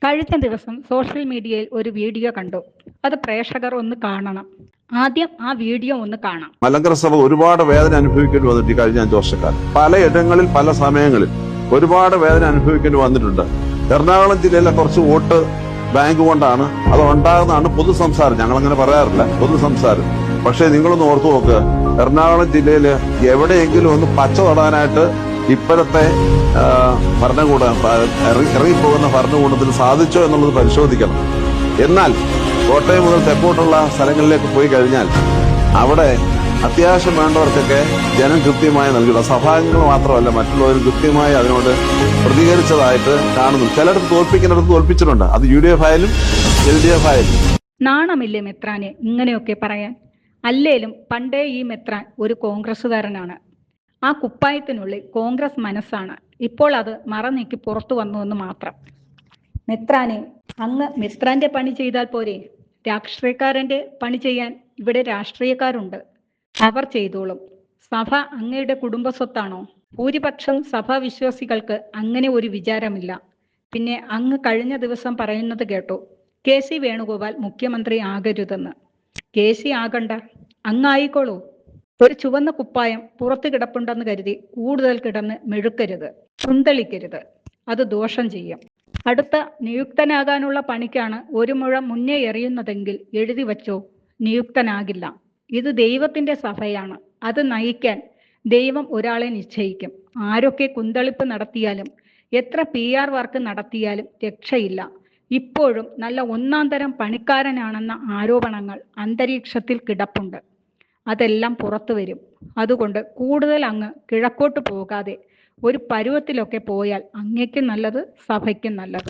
കഴിഞ്ഞ ദിവസം സോഷ്യൽ മീഡിയയിൽ ഒരു വീഡിയോ കണ്ടു. അത് പ്രേക്ഷകർ ഒന്ന് കാണണം. ആദ്യം ആ വീഡിയോ ഒന്ന് കാണാം. മലങ്കര സഭ ഒരുപാട് വേദന അനുഭവിക്കേണ്ടി വന്നിട്ട് കഴിഞ്ഞ 5 വർഷക്കാലം പലയിടങ്ങളിൽ പല സമയങ്ങളിൽ ഒരുപാട് വേദന അനുഭവിക്കേണ്ടി വന്നിട്ടുണ്ട്. എറണാകുളം ജില്ലയിലെ കുറച്ച് വോട്ട് ബാങ്ക് കൊണ്ടാണ് അത് ഉണ്ടാകുന്നതാണ് പൊതു സംസാരം. ഞങ്ങളങ്ങനെ പറയാറില്ല, പൊതു സംസാരം. പക്ഷെ നിങ്ങളൊന്ന് ഓർത്തു നോക്ക്, എറണാകുളം ജില്ലയിൽ എവിടെയെങ്കിലും ഒന്ന് പച്ച തൊടാനായിട്ട് ഇപ്പോഴത്തെ ഭരണകൂടം ഇറങ്ങിപ്പോകുന്ന ഭരണകൂടത്തിന് സാധിച്ചോ എന്നുള്ളത് പരിശോധിക്കണം. എന്നാൽ കോട്ടയം മുതൽ തെക്കോട്ടുള്ള സ്ഥലങ്ങളിലേക്ക് പോയി കഴിഞ്ഞാൽ അവിടെ അത്യാവശ്യം വേണ്ടവർക്കൊക്കെ ജനം കൃത്യമായി നൽകിയിട്ടുണ്ട്. സഭാംഗങ്ങൾ മാത്രമല്ല, മറ്റുള്ളവർ കൃത്യമായി അതിനോട് പ്രതികരിച്ചതായിട്ട് കാണുന്നു. ചിലടത്ത് തോൽപ്പിക്കുന്നിടത്ത് തോൽപ്പിച്ചിട്ടുണ്ട്. അത് UDF ആയാലും LDF ആയാലും. നാണമില്ലേ മെത്രാനെ ഇങ്ങനെയൊക്കെ പറയാൻ? അല്ലേലും പണ്ടേ ഈ മെത്രാൻ ഒരു കോൺഗ്രസ്സുകാരനാണ്. ആ കുപ്പായത്തിനുള്ളിൽ കോൺഗ്രസ് മനസ്സാണ്. ഇപ്പോൾ അത് മറനീക്കി പുറത്തു വന്നുവെന്ന് മാത്രം. മെത്രാനെ, അങ്ങ് മെത്രാന്റെ പണി ചെയ്താൽ പോരെ? രാഷ്ട്രീയക്കാരന്റെ പണി ചെയ്യാൻ ഇവിടെ രാഷ്ട്രീയക്കാരുണ്ട്, അവർ ചെയ്തോളും. സഭ അങ്ങയുടെ കുടുംബസ്വത്താണോ? ഭൂരിപക്ഷം സഭാവിശ്വാസികൾക്ക് അങ്ങനെ ഒരു വിചാരമില്ല. പിന്നെ അങ്ങ് കഴിഞ്ഞ ദിവസം പറയുന്നത് കേട്ടു, KC വേണുഗോപാൽ മുഖ്യമന്ത്രി ആകരുതെന്ന്. KC ആകണ്ട, അങ്ങായിക്കോളൂ. ഒരു ചുവന്ന കുപ്പായം പുറത്തു കിടപ്പുണ്ടെന്ന് കരുതി കൂടുതൽ കിടന്ന് മെഴുക്കരുത്, കുന്തളിക്കരുത്. അത് ദോഷം ചെയ്യും. അടുത്ത നിയുക്തനാകാനുള്ള പണിക്കാണ് 1 മുഴം മുന്നേ എറിയുന്നതെങ്കിൽ എഴുതി വച്ചോ, നിയുക്തനാകില്ല. ഇത് ദൈവത്തിന്റെ സഭയാണ്. അത് നയിക്കാൻ ദൈവം ഒരാളെ നിശ്ചയിക്കും. ആരൊക്കെ കുന്തളിപ്പ് നടത്തിയാലും എത്ര PR വർക്ക് നടത്തിയാലും രക്ഷയില്ല. ഇപ്പോഴും നല്ല 1-ാം തരം പണിക്കാരനാണെന്ന ആരോപണങ്ങൾ അന്തരീക്ഷത്തിൽ കിടപ്പുണ്ട്. അതെല്ലാം പുറത്തു വരും. അതുകൊണ്ട് കൂടുതൽ അങ്ങ് കിഴക്കോട്ട് പോകാതെ ഒരു പരുവത്തിലൊക്കെ പോയാൽ അങ്ങേക്കും നല്ലത്, സഭയ്ക്കും നല്ലത്.